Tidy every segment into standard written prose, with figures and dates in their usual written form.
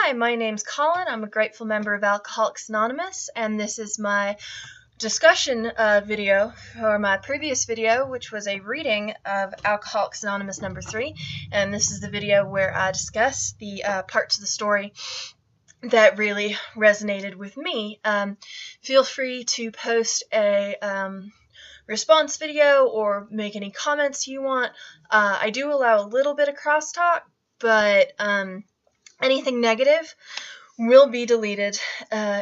Hi, my name's Colin. I'm a grateful member of Alcoholics Anonymous, and this is my discussion video for my previous video, which was a reading of Alcoholics Anonymous number 3, and this is the video where I discuss the parts of the story that really resonated with me. Feel free to post a response video or make any comments you want. I do allow a little bit of crosstalk, but anything negative will be deleted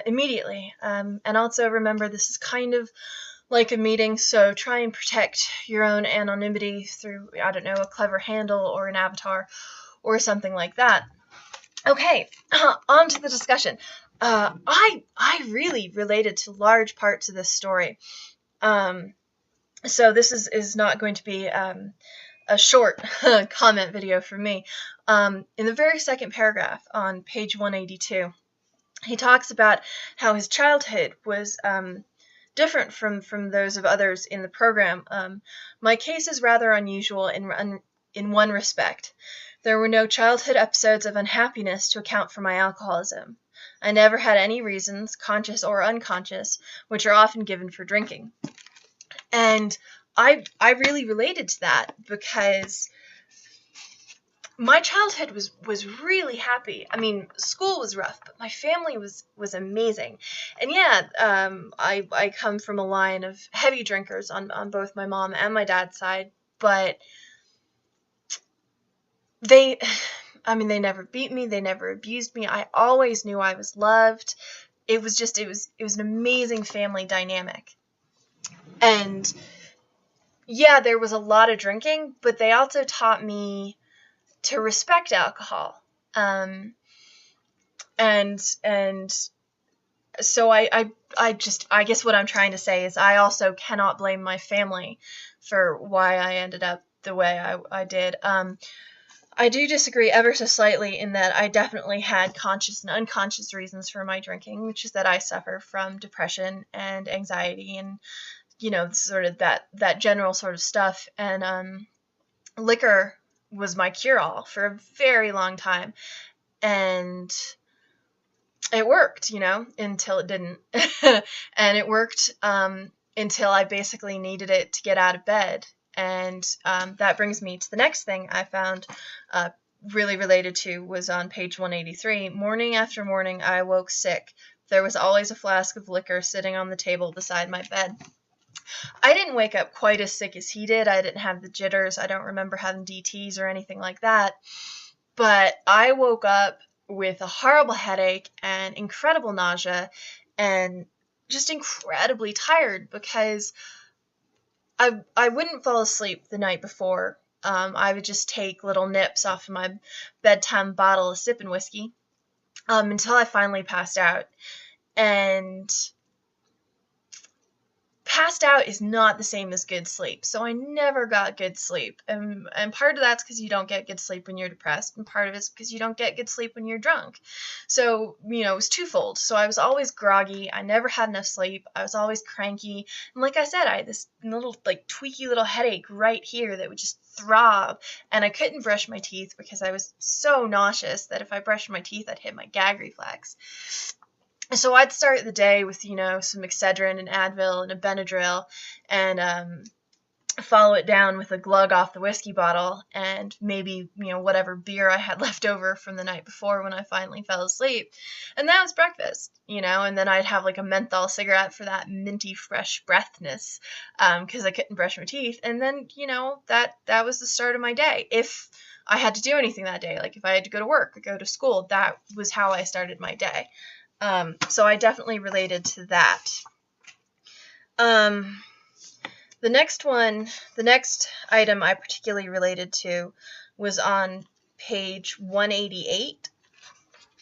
immediately. And also remember, this is kind of like a meeting, so try and protect your own anonymity through, I don't know, a clever handle or an avatar or something like that. Okay, on to the discussion. I really related to large parts of this story. So this is not going to be a short comment video from me. In the very second paragraph on page 182, he talks about how his childhood was different from those of others in the program. My case is rather unusual in one respect. There were no childhood episodes of unhappiness to account for my alcoholism. I never had any reasons, conscious or unconscious, which are often given for drinking. And I really related to that because my childhood was really happy. I mean, school was rough, but my family was amazing. And yeah, I come from a line of heavy drinkers on both my mom and my dad's side, but they never beat me, they never abused me. I always knew I was loved. It was an amazing family dynamic. And yeah, there was a lot of drinking, but they also taught me to respect alcohol. And so I guess what I'm trying to say is I also cannot blame my family for why I ended up the way I did. I do disagree ever so slightly in that I definitely had conscious and unconscious reasons for my drinking, which is that I suffer from depression and anxiety and, you know, sort of that general sort of stuff. And liquor was my cure-all for a very long time. And it worked, you know, until it didn't. And it worked until I basically needed it to get out of bed. And that brings me to the next thing I found really related to was on page 183. Morning after morning, I woke sick. There was always a flask of liquor sitting on the table beside my bed. I didn't wake up quite as sick as he did. I didn't have the jitters. I don't remember having DTs or anything like that. But I woke up with a horrible headache and incredible nausea and just incredibly tired because I wouldn't fall asleep the night before. I would just take little nips off of my bedtime bottle of sipping whiskey until I finally passed out. And passed out is not the same as good sleep, so I never got good sleep. And part of that's because you don't get good sleep when you're depressed, and part of it's because you don't get good sleep when you're drunk. So, you know, it was twofold. So I was always groggy, I never had enough sleep, I was always cranky, and like I said, I had this little, like, tweaky little headache right here that would just throb, and I couldn't brush my teeth because I was so nauseous that if I brushed my teeth, I'd hit my gag reflex. So I'd start the day with, you know, some Excedrin and Advil and a Benadryl and follow it down with a glug off the whiskey bottle and maybe, you know, whatever beer I had left over from the night before when I finally fell asleep. And that was breakfast, you know, and then I'd have like a menthol cigarette for that minty fresh breathness because I couldn't brush my teeth. And then, you know, that was the start of my day. If I had to do anything that day, like if I had to go to work or go to school, that was how I started my day. So I definitely related to that. The next item I particularly related to was on page 188,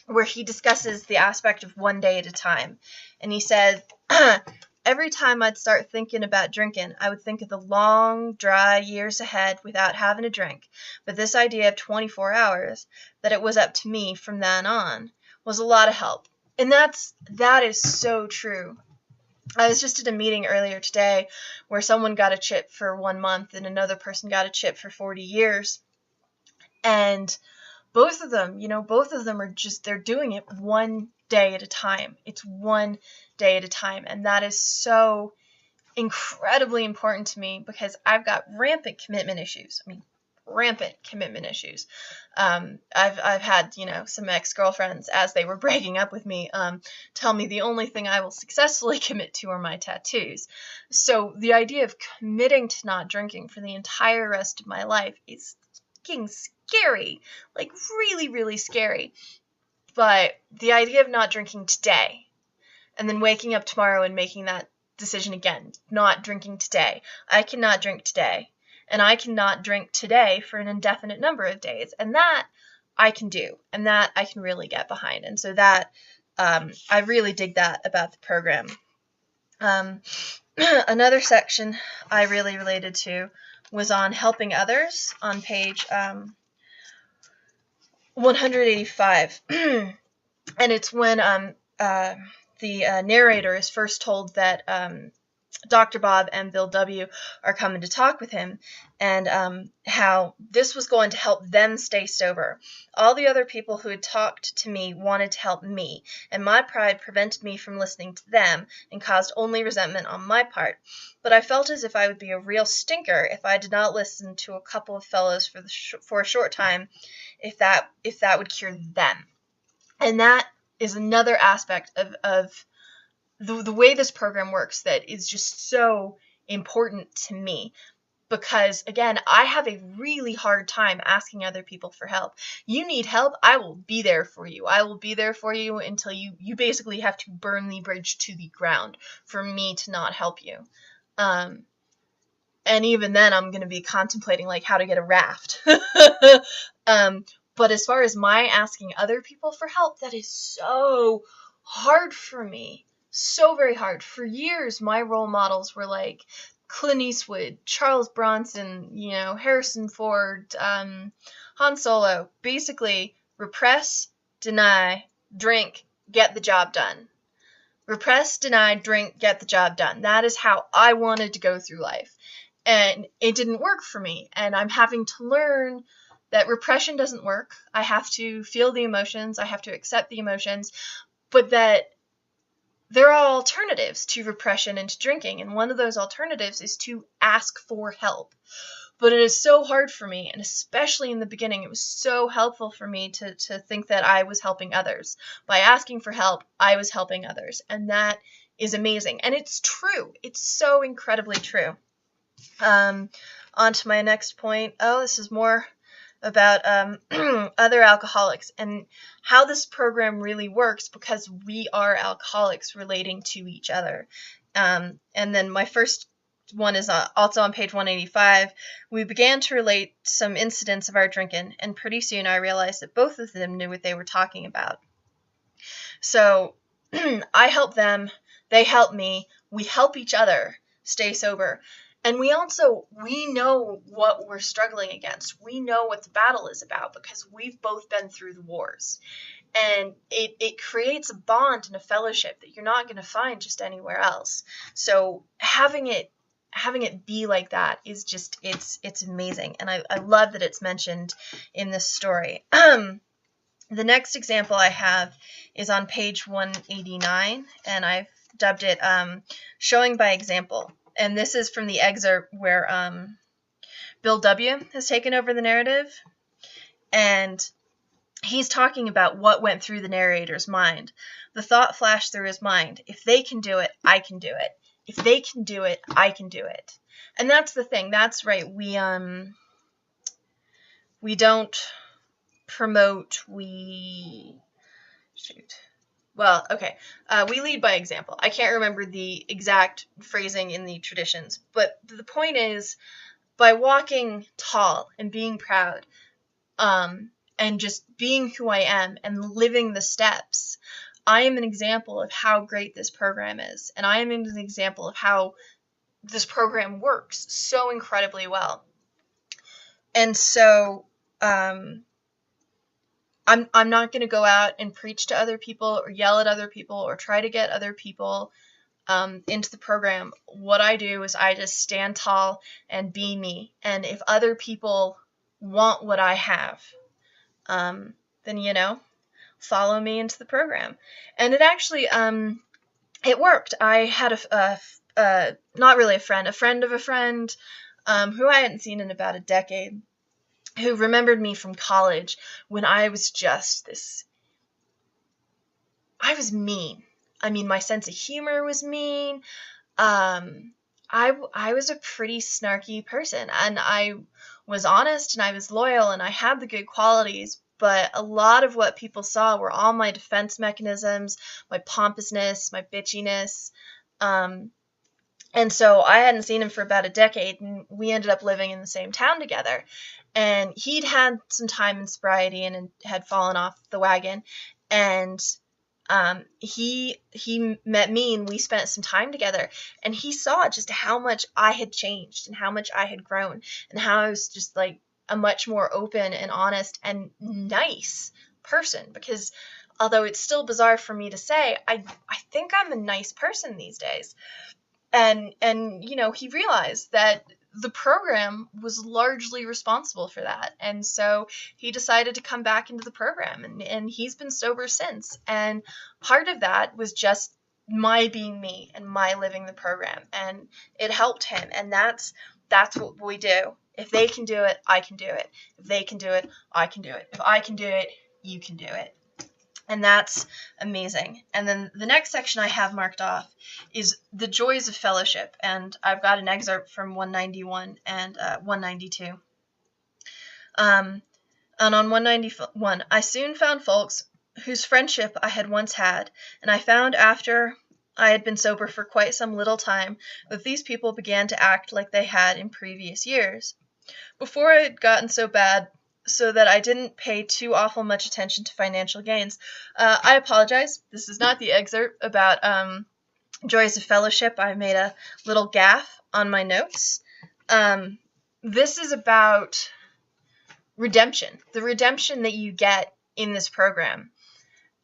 where he discusses the aspect of one day at a time. And he said, every time I'd start thinking about drinking, I would think of the long, dry years ahead without having a drink. But this idea of 24 hours, that it was up to me from then on, was a lot of help. And that is so true. I was just at a meeting earlier today where someone got a chip for 1 month and another person got a chip for 40 years. And both of them, are just, they're doing it one day at a time. It's one day at a time. And that is so incredibly important to me because I've got rampant commitment issues. I mean, rampant commitment issues. I've had, some ex-girlfriends, as they were breaking up with me, tell me the only thing I will successfully commit to are my tattoos. So the idea of committing to not drinking for the entire rest of my life is fucking scary, like really, really scary. But the idea of not drinking today and then waking up tomorrow and making that decision again, not drinking today. I cannot drink today. And I cannot drink today for an indefinite number of days. And that I can do. And that I can really get behind. And so that, I really dig that about the program. Another section I really related to was on helping others on page 185. And it's when the narrator is first told that Dr. Bob and Bill W. are coming to talk with him, and how this was going to help them stay sober. All the other people who had talked to me wanted to help me, and my pride prevented me from listening to them and caused only resentment on my part. But I felt as if I would be a real stinker if I did not listen to a couple of fellows for a short time, if that would cure them. And that is another aspect of the way this program works that is just so important to me, because again, I have a really hard time asking other people for help. You need help, I will be there for you. I will be there for you until you basically have to burn the bridge to the ground for me to not help you. And even then, I'm going to be contemplating like how to get a raft. But as far as my asking other people for help, that is so hard for me. So very hard. For years, my role models were like Clint Eastwood, Charles Bronson, Harrison Ford, Han Solo. Basically, repress, deny, drink, get the job done. Repress, deny, drink, get the job done. That is how I wanted to go through life. And it didn't work for me. And I'm having to learn that repression doesn't work. I have to feel the emotions. I have to accept the emotions. But that there are alternatives to repression and to drinking, and one of those alternatives is to ask for help. But it is so hard for me, and especially in the beginning, it was so helpful for me to think that I was helping others. By asking for help, I was helping others, and that is amazing. And it's true. It's so incredibly true. On to my next point. This is more about other alcoholics and how this program really works, because we are alcoholics relating to each other. And then my first one is also on page 185. We began to relate some incidents of our drinking, and pretty soon I realized that both of them knew what they were talking about. So I help them, they help me, we help each other stay sober. And we know what we're struggling against. We know what the battle is about because we've both been through the wars. And it creates a bond and a fellowship that you're not going to find just anywhere else. So having it be like that is just, it's amazing. And I love that it's mentioned in this story. The next example I have is on page 189, and I've dubbed it Showing by Example. And this is from the excerpt where Bill W. has taken over the narrative, and he's talking about what went through the narrator's mind. The thought flashed through his mind: if they can do it, I can do it. If they can do it, I can do it. And that's the thing. That's right. We don't promote. We lead by example. I can't remember the exact phrasing in the traditions, but the point is, by walking tall and being proud, and just being who I am and living the steps, I am an example of how great this program is, and I am an example of how this program works so incredibly well. And so, I'm not going to go out and preach to other people or yell at other people or try to get other people into the program. What I do is I just stand tall and be me. And if other people want what I have, then, follow me into the program. And it actually, it worked. I had not really a friend of a friend, who I hadn't seen in about a decade, who remembered me from college when I was just I was mean. I mean, my sense of humor was mean. I was a pretty snarky person, and I was honest, and I was loyal, and I had the good qualities, but a lot of what people saw were all my defense mechanisms, my pompousness, my bitchiness. And so I hadn't seen him for about a decade, and we ended up living in the same town together. And he'd had some time in sobriety and had fallen off the wagon. And he met me, and we spent some time together. And he saw just how much I had changed and how much I had grown and how I was just like a much more open and honest and nice person. Because although it's still bizarre for me to say, I think I'm a nice person these days. And he realized that the program was largely responsible for that. And so he decided to come back into the program, and he's been sober since. And part of that was just my being me and my living the program, and it helped him. And that's what we do. If they can do it, I can do it. If they can do it, I can do it. If I can do it, you can do it. And that's amazing. And then the next section I have marked off is the joys of fellowship. And I've got an excerpt from 191 and 192. And on 191, I soon found folks whose friendship I had once had, and I found after I had been sober for quite some little time that these people began to act like they had in previous years. Before I had gotten so bad so that I didn't pay too awful much attention to financial gains. I apologize. This is not the excerpt about joys of fellowship. I made a little gaffe on my notes. This is about redemption, the redemption that you get in this program.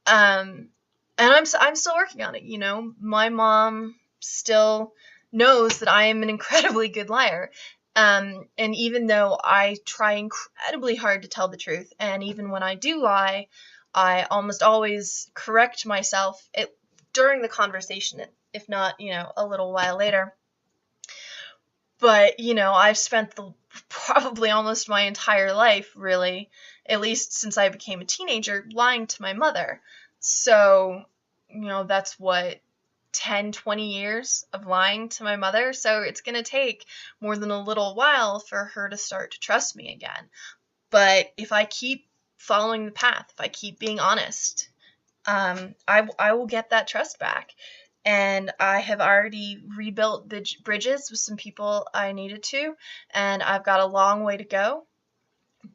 And I'm still working on it. My mom still knows that I am an incredibly good liar. And even though I try incredibly hard to tell the truth, and even when I do lie, I almost always correct myself during the conversation, if not, a little while later. But, I've spent probably almost my entire life, really, at least since I became a teenager, lying to my mother. So, that's what, 10, 20 years of lying to my mother. So it's going to take more than a little while for her to start to trust me again. But if I keep following the path, if I keep being honest, I will get that trust back. And I have already rebuilt bridges with some people I needed to, and I've got a long way to go.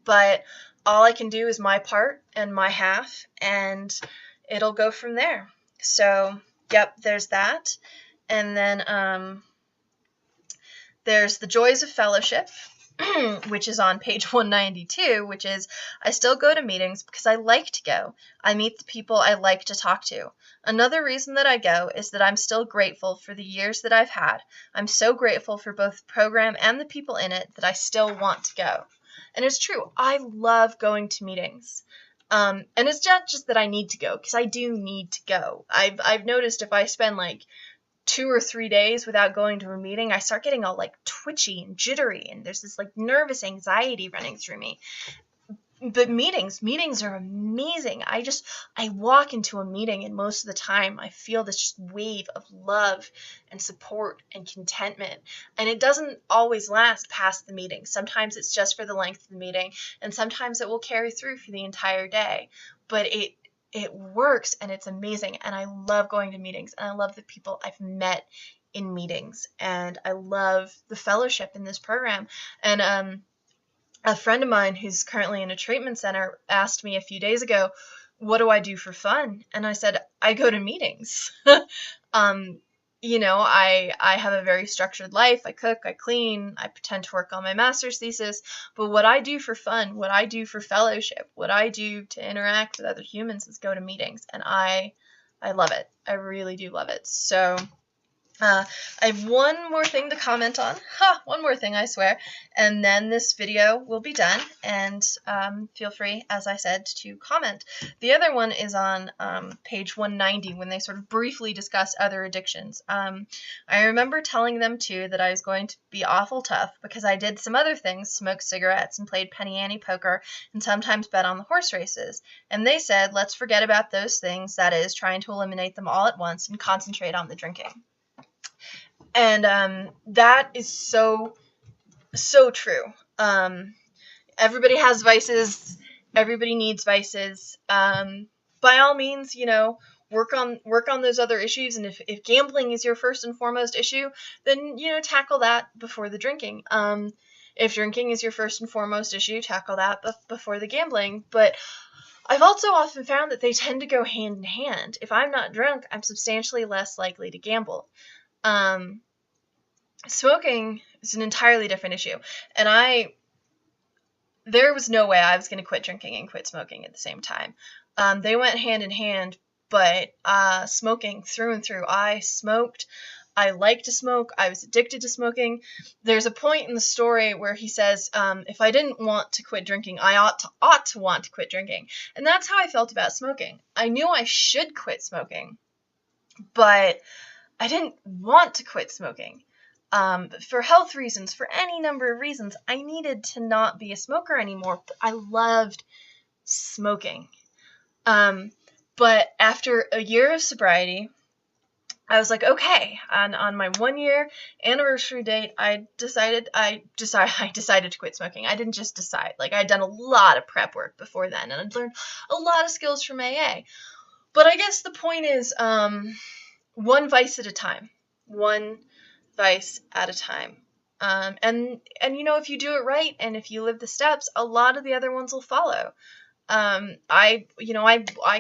But all I can do is my part and my half, and it'll go from there. So yep, there's that. And then there's the joys of fellowship, which is on page 192, which is, I still go to meetings because I like to go. I meet the people I like to talk to. Another reason that I go is that I'm still grateful for the years that I've had. I'm so grateful for both the program and the people in it that I still want to go. And it's true. I love going to meetings. And it's not just that I need to go, because I do need to go. I've noticed if I spend like 2 or 3 days without going to a meeting, I start getting all like twitchy and jittery, and there's this like nervous anxiety running through me. But meetings are amazing. I walk into a meeting, and most of the time I feel this just wave of love and support and contentment. And it doesn't always last past the meeting. Sometimes it's just for the length of the meeting, and sometimes it will carry through for the entire day. But it works, and it's amazing. And I love going to meetings, and I love the people I've met in meetings, and I love the fellowship in this program. And a friend of mine who's currently in a treatment center asked me a few days ago, what do I do for fun? And I said, I go to meetings. I have a very structured life. I cook, I clean, I pretend to work on my master's thesis. But what I do for fun, what I do for fellowship, what I do to interact with other humans is go to meetings. And I love it. I really do love it. So I have one more thing to comment on. One more thing, I swear. And then this video will be done. And feel free, as I said, to comment. The other one is on page 190 when they sort of briefly discuss other addictions. I remember telling them, too, that I was going to be awful tough because I did some other things, smoked cigarettes and played penny ante poker and sometimes bet on the horse races. And they said, let's forget about those things, that is, trying to eliminate them all at once and concentrate on the drinking. And that is so true. Everybody has vices. Everybody needs vices. By all means, work on those other issues. And if gambling is your first and foremost issue, then tackle that before the drinking. If drinking is your first and foremost issue, tackle that before the gambling. But I've also often found that they tend to go hand in hand. If I'm not drunk, I'm substantially less likely to gamble. Smoking is an entirely different issue, and there was no way I was going to quit drinking and quit smoking at the same time. They went hand in hand, but smoking through and through. I smoked. I liked to smoke. I was addicted to smoking. There's a point in the story where he says, if I didn't want to quit drinking, I ought to want to quit drinking. And that's how I felt about smoking. I knew I should quit smoking, but I didn't want to quit smoking. For health reasons, for any number of reasons, I needed to not be a smoker anymore. But I loved smoking. But after a year of sobriety, I was like, okay, on my 1-year anniversary date, I decided to quit smoking. I didn't just decide. Like, I'd done a lot of prep work before then, and I'd learned a lot of skills from AA. But I guess the point is, one vice at a time. One vice at a time. And if you do it right and if you live the steps, a lot of the other ones will follow. I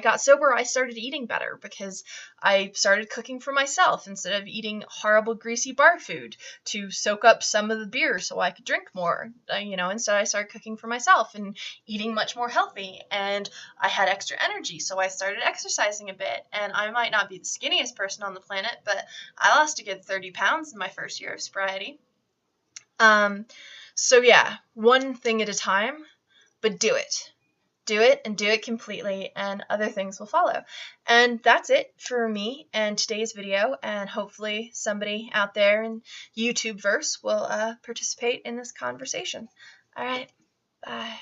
got sober. I started eating better because I started cooking for myself instead of eating horrible greasy bar food to soak up some of the beer so I could drink more. Instead I started cooking for myself and eating much more healthy, and I had extra energy, so I started exercising a bit. And I might not be the skinniest person on the planet, but I lost a good 30 pounds in my first year of sobriety. So yeah, one thing at a time, but do it. Do it and do it completely, and other things will follow. And that's it for me and today's video, and hopefully somebody out there in YouTubeverse will participate in this conversation. All right, bye.